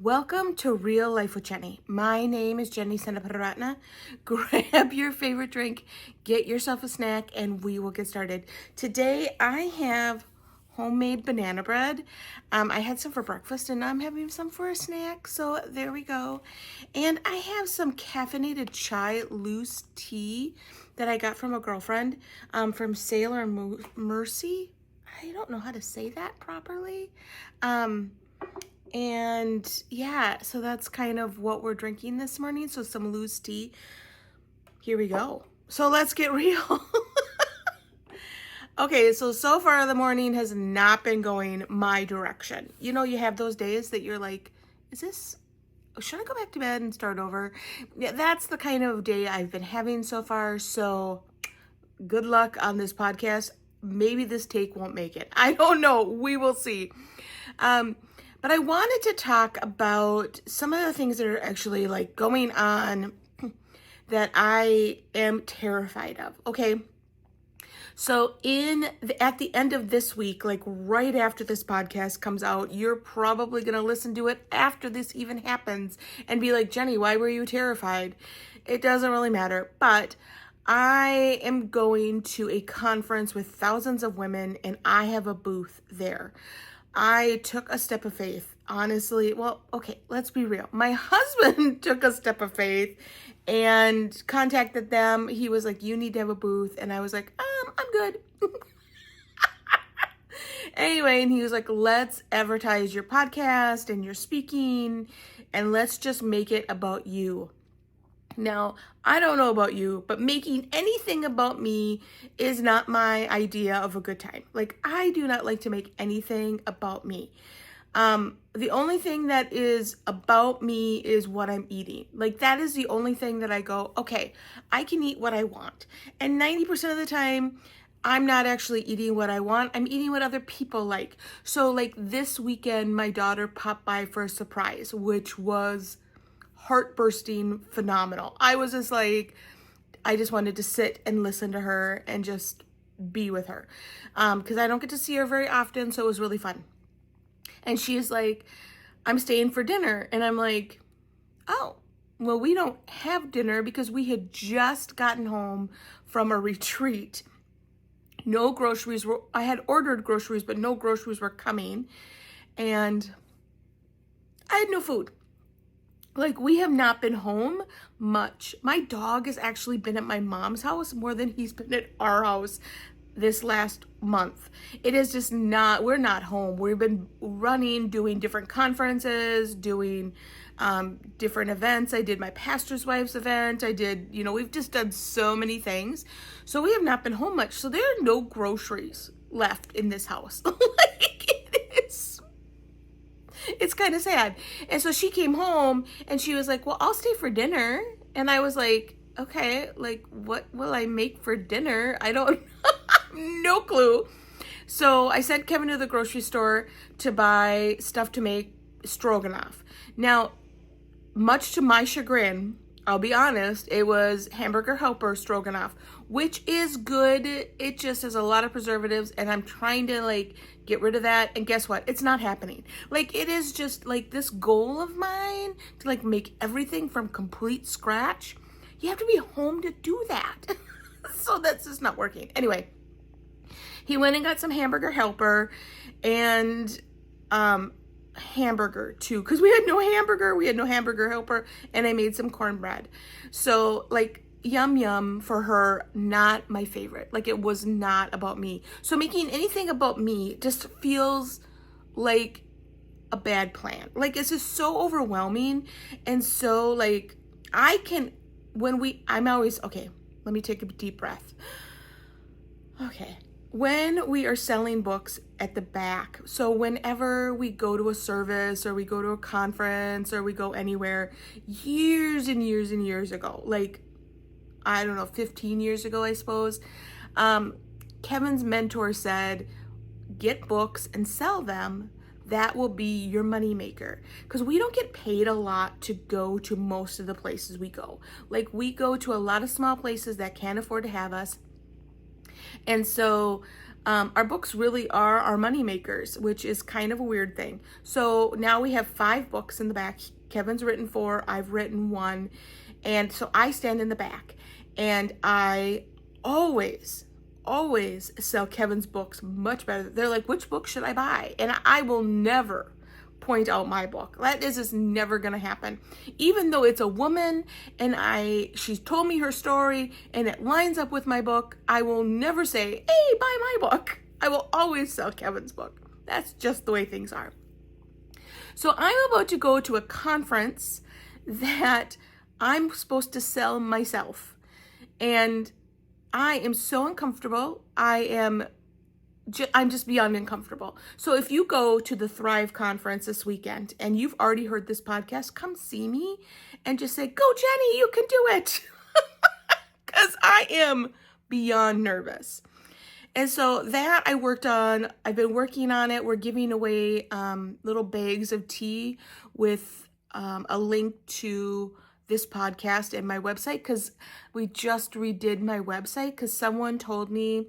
Welcome to Real Life with Jenny. My name is Jenny Senaparatna. Grab your favorite drink, get yourself a snack, and we will get started. Today I have homemade banana bread. I had some for breakfast and I'm having some for a snack, so there we go. And I have some caffeinated chai loose tea that I got from a girlfriend from Sailor Mercy. I don't know how to say that properly. And yeah, so that's kind of what we're drinking this morning. So some loose tea. Here we go. So let's get real. Okay, so far the morning has not been going my direction. You know, you have those days that you're like, should I go back to bed and start over? Yeah, that's the kind of day I've been having so far. So good luck on this podcast. Maybe this take won't make it. I don't know. We will see. But I wanted to talk about some of the things that are actually like going on that I am terrified of. Okay. So at the end of this week, like right after this podcast comes out, you're probably going to listen to it after this even happens and be like, Jenny, why were you terrified? It doesn't really matter. But I am going to a conference with thousands of women and I have a booth there. I took a step of faith, honestly. Well, okay, let's be real. My husband took a step of faith and contacted them. He was like, you need to have a booth. And I was like, I'm good. Anyway, and he was like, let's advertise your podcast and your speaking and let's just make it about you. Now, I don't know about you, but making anything about me is not my idea of a good time. Like, I do not like to make anything about me. The only thing that is about me is what I'm eating. Like, that is the only thing that I go, okay, I can eat what I want. And 90% of the time, I'm not actually eating what I want. I'm eating what other people like. So, like, this weekend, my daughter popped by for a surprise, which was heart-bursting phenomenal. I was just like, I just wanted to sit and listen to her and just be with her because I don't get to see her very often, so it was really fun. And she is like, I'm staying for dinner. And I'm like, oh, well, we don't have dinner because we had just gotten home from a retreat. No groceries were, I had ordered groceries, but no groceries were coming. And I had no food. Like, we have not been home much. My dog has actually been at my mom's house more than he's been at our house this last month. It is just not, we're not home. We've been running, doing different conferences, doing different events. I did my pastor's wife's event. We've just done so many things. So we have not been home much. So there are no groceries left in this house. It's kind of sad. And so she came home and she was like, well, I'll stay for dinner. And I was like, okay, like, what will I make for dinner? I don't, no clue. So I sent Kevin to the grocery store to buy stuff to make stroganoff. Now, much to my chagrin, I'll be honest, it was Hamburger Helper stroganoff, which is good. It just has a lot of preservatives and I'm trying to like get rid of that. And guess what? It's not happening. Like, it is just like this goal of mine to like make everything from complete scratch. You have to be home to do that. So that's just not working. Anyway, he went and got some Hamburger Helper and hamburger too, because we had no Hamburger Helper, and I made some cornbread. So like, yum for her, not my favorite. Like, it was not about me. So making anything about me just feels like a bad plan. Like, it's just so overwhelming. And so like, I'm always, okay, let me take a deep breath. Okay. When we are selling books at the back, so whenever we go to a service or we go to a conference or we go anywhere, years and years and years ago, like, I don't know, 15 years ago, I suppose, Kevin's mentor said, get books and sell them. That will be your money maker. Because we don't get paid a lot to go to most of the places we go. Like, we go to a lot of small places that can't afford to have us. And so Our books really are our money makers, which is kind of a weird thing. So now we have 5 books in the back. Kevin's written 4, I've written 1. And so I stand in the back, and I always sell Kevin's books much better. They're like, which book should I buy? And I will never point out my book. That is just never gonna happen. Even though it's a woman and she's told me her story and it lines up with my book, I will never say, hey, buy my book. I will always sell Kevin's book. That's just the way things are. So I'm about to go to a conference that I'm supposed to sell myself. And I am so uncomfortable. I'm just beyond uncomfortable. So if you go to the Thrive conference this weekend and you've already heard this podcast, come see me and just say, go Jenny, you can do it. Because I am beyond nervous. And so that I worked on, I've been working on it. We're giving away little bags of tea with a link to this podcast and my website, because we just redid my website because someone told me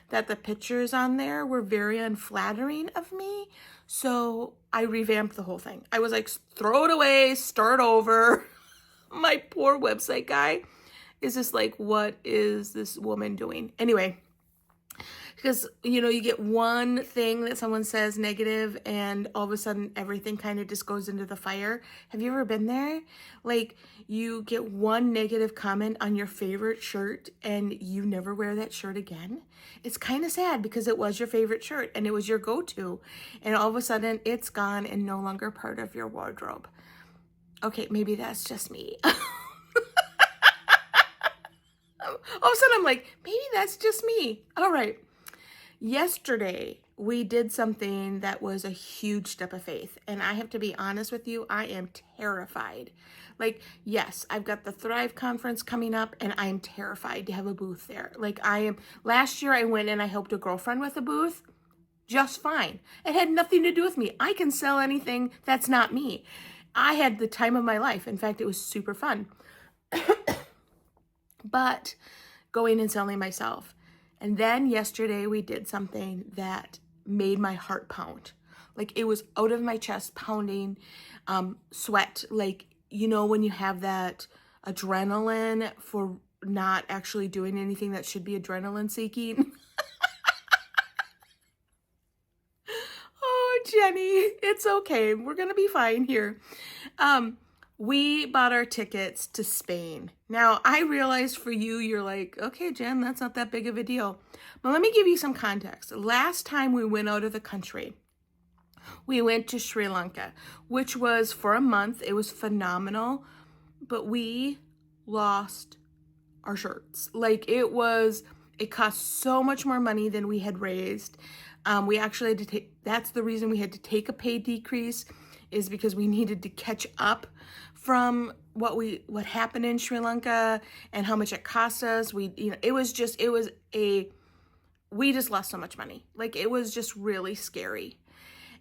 that the pictures on there were very unflattering of me. So I revamped the whole thing. I was like, throw it away, start over. My poor website guy is just like, what is this woman doing? Anyway, because, you get one thing that someone says negative and all of a sudden everything kind of just goes into the fire. Have you ever been there? Like, you get one negative comment on your favorite shirt and you never wear that shirt again. It's kind of sad because it was your favorite shirt and it was your go-to, and all of a sudden it's gone and no longer part of your wardrobe. Okay, maybe that's just me. All of a sudden I'm like, maybe that's just me. All right. Yesterday, we did something that was a huge step of faith. And I have to be honest with you, I am terrified. Like, yes, I've got the Thrive conference coming up and I'm terrified to have a booth there. Like, last year I went and I helped a girlfriend with a booth just fine. It had nothing to do with me. I can sell anything that's not me. I had the time of my life. In fact, it was super fun. But going and selling myself. And then yesterday we did something that made my heart pound. Like, it was out of my chest pounding, sweat. Like, when you have that adrenaline for not actually doing anything that should be adrenaline seeking. Oh, Jenny, it's okay. We're going to be fine here. We bought our tickets to Spain. Now, I realize for you, you're like, okay, Jen, that's not that big of a deal. But let me give you some context. Last time we went out of the country, we went to Sri Lanka, which was for a month. It was phenomenal, but we lost our shirts. Like, it cost so much more money than we had raised. We actually had to that's the reason we had to take a pay decrease, is because we needed to catch up from what happened in Sri Lanka and how much it cost us. We just lost so much money. Like, it was just really scary.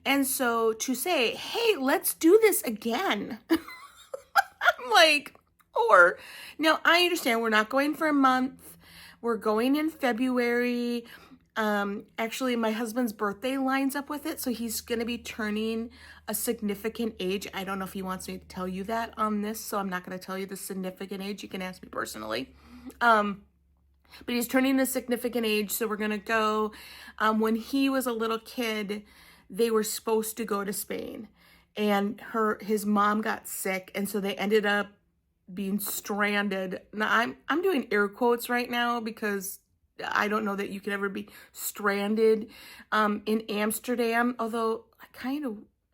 And so to say, hey, let's do this again. I'm like, now I understand we're not going for a month. We're going in February. Actually, my husband's birthday lines up with it, so he's going to be turning a significant age. I don't know if he wants me to tell you that on this, so I'm not going to tell you the significant age. You can ask me personally. But he's turning a significant age, so we're going to go. When he was a little kid, they were supposed to go to Spain, and his mom got sick, and so they ended up being stranded. Now, I'm doing air quotes right now because I don't know that you could ever be stranded in Amsterdam, although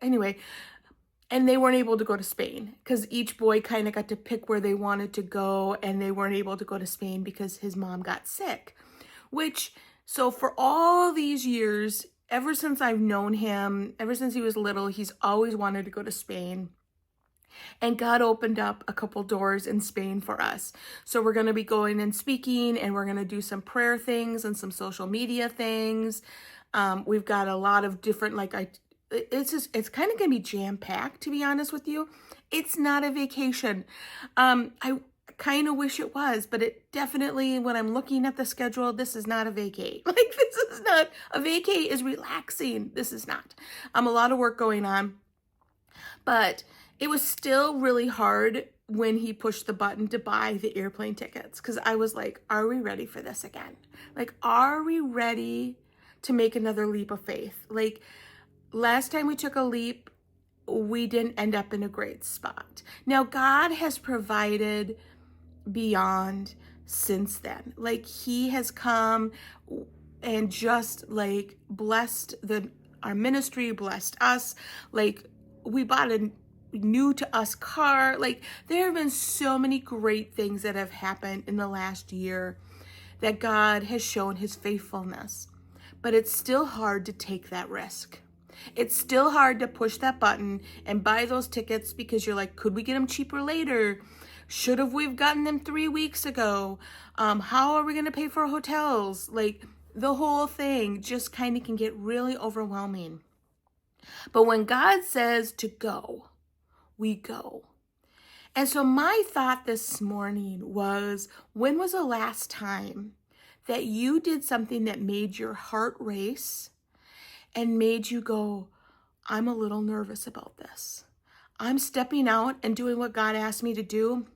anyway, and they weren't able to go to Spain because each boy kind of got to pick where they wanted to go, and they weren't able to go to Spain because his mom got sick. So for all these years, ever since I've known him, ever since he was little, he's always wanted to go to Spain. And God opened up a couple doors in Spain for us. So we're going to be going and speaking, and we're going to do some prayer things and some social media things. We've got a lot of different, it's kind of going to be jam-packed, to be honest with you. It's not a vacation. I kind of wish it was, but it definitely, when I'm looking at the schedule, this is not a vacay. Like, this is not. A vacay is relaxing. This is not. A lot of work going on. But it was still really hard when he pushed the button to buy the airplane tickets, because I was like, are we ready for this again? Like, are we ready to make another leap of faith? Like, last time we took a leap, we didn't end up in a great spot. Now, God has provided beyond since then. Like, he has come and just like blessed our ministry, blessed us. Like, we bought a new to us car. Like, there have been so many great things that have happened in the last year that God has shown his faithfulness. But it's still hard to take that risk. It's still hard to push that button and buy those tickets, because you're like, could we get them cheaper later? Should have we've gotten them 3 weeks ago? How are we going to pay for hotels? Like, the whole thing just kind of can get really overwhelming. But when God says to go, we go. And so my thought this morning was, when was the last time that you did something that made your heart race and made you go, I'm a little nervous about this. I'm stepping out and doing what God asked me to do,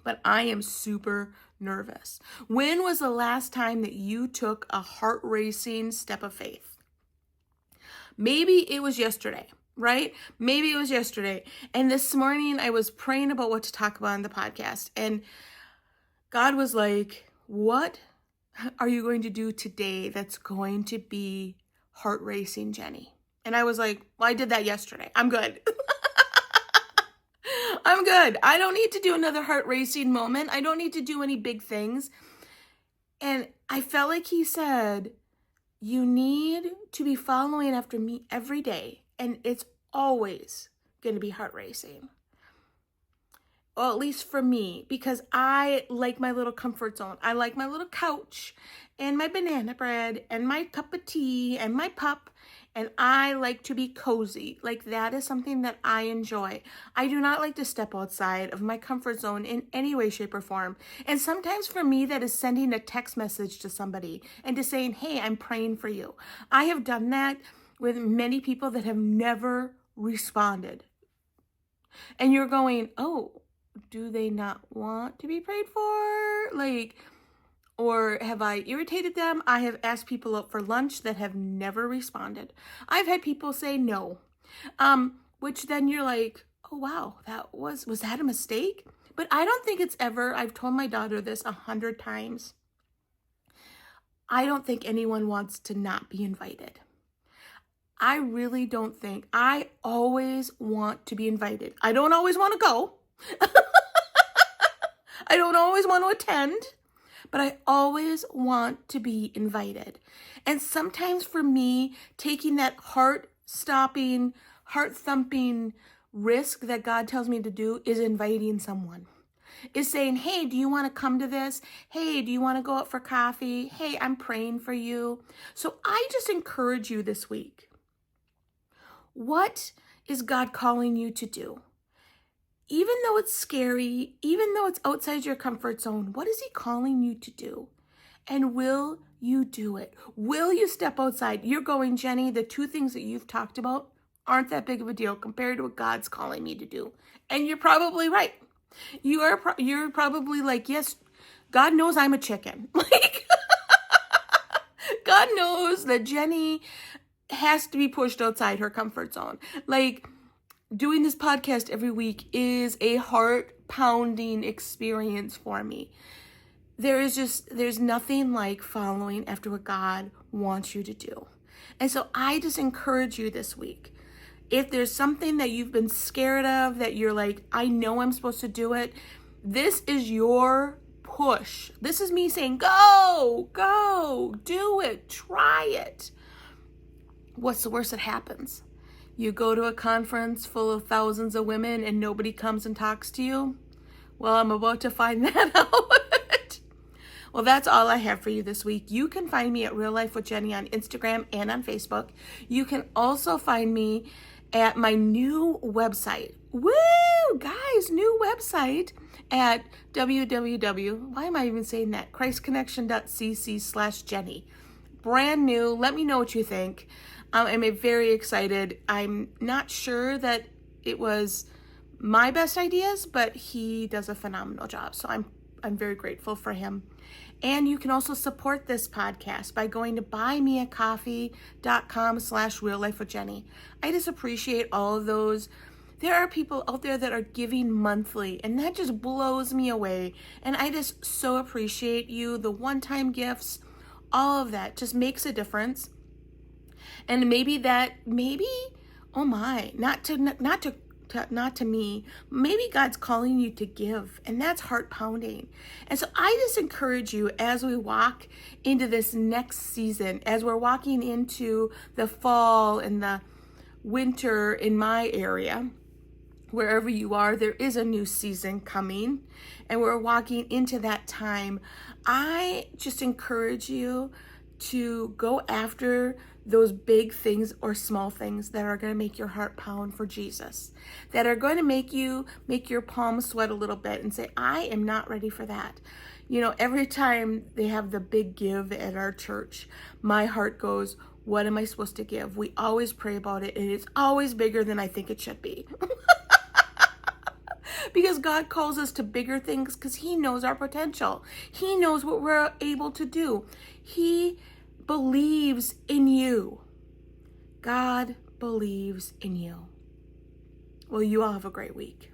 but I am super nervous. When was the last time that you took a heart-racing step of faith? Maybe it was yesterday, right? Maybe it was yesterday. And this morning I was praying about what to talk about on the podcast. And God was like, what are you going to do today that's going to be heart racing, Jenny? And I was like, well, I did that yesterday. I'm good. I'm good. I don't need to do another heart racing moment. I don't need to do any big things. And I felt like he said, you need to be following after me every day. And it's always going to be heart racing. Well, at least for me, because I like my little comfort zone. I like my little couch and my banana bread and my cup of tea and my pup. And I like to be cozy. Like, that is something that I enjoy. I do not like to step outside of my comfort zone in any way, shape, or form. And sometimes for me, that is sending a text message to somebody and to saying, hey, I'm praying for you. I have done that with many people that have never responded. And you're going, oh, do they not want to be prayed for? Like, or have I irritated them? I have asked people out for lunch that have never responded. I've had people say no, which then you're like, oh, wow, was that a mistake? But I don't think it's ever, I've told my daughter this 100 times. I don't think anyone wants to not be invited. I really don't think. I always want to be invited. I don't always want to go. I don't always want to attend. But I always want to be invited. And sometimes for me, taking that heart-stopping, heart-thumping risk that God tells me to do is inviting someone. Is saying, hey, do you want to come to this? Hey, do you want to go out for coffee? Hey, I'm praying for you. So I just encourage you this week. What is God calling you to do? Even though it's scary, even though it's outside your comfort zone, what is he calling you to do? And will you do it? Will you step outside? You're going, Jenny, the 2 things that you've talked about aren't that big of a deal compared to what God's calling me to do. And you're probably right. You're probably like, yes, God knows I'm a chicken. Like, God knows that Jenny has to be pushed outside her comfort zone. Like, doing this podcast every week is a heart-pounding experience for me. There's nothing like following after what God wants you to do. And so I just encourage you this week. If there's something that you've been scared of, that you're like, I know I'm supposed to do it, this is your push. This is me saying, go, do it, try it. What's the worst that happens? You go to a conference full of thousands of women and nobody comes and talks to you? Well, I'm about to find that out. Well, that's all I have for you this week. You can find me at Real Life with Jenny on Instagram and on Facebook. You can also find me at my new website. Woo, guys, new website at www, why am I even saying that? Christconnection.cc/Jenny. brand new. Let me know what you think. I'm very excited. I'm not sure that it was my best ideas, but he does a phenomenal job. So I'm very grateful for him. And you can also support this podcast by going to buymeacoffee.com/reallifewithjenny. I just appreciate all of those. There are people out there that are giving monthly, and that just blows me away. And I just so appreciate you. The one-time gifts, all of that just makes a difference. And maybe, oh my, not to me, maybe God's calling you to give, and that's heart pounding. And so I just encourage you, as we walk into this next season, as we're walking into the fall and the winter in my area, wherever you are, there is a new season coming, and we're walking into that time. I just encourage you to go after those big things or small things that are going to make your heart pound for Jesus, that are going to make your palms sweat a little bit and say, I am not ready for that. You know, every time they have the big give at our church, my heart goes, what am I supposed to give? We always pray about it, and it's always bigger than I think it should be. Because God calls us to bigger things because he knows our potential. He knows what we're able to do. He believes in you. God believes in you. Well, you all have a great week.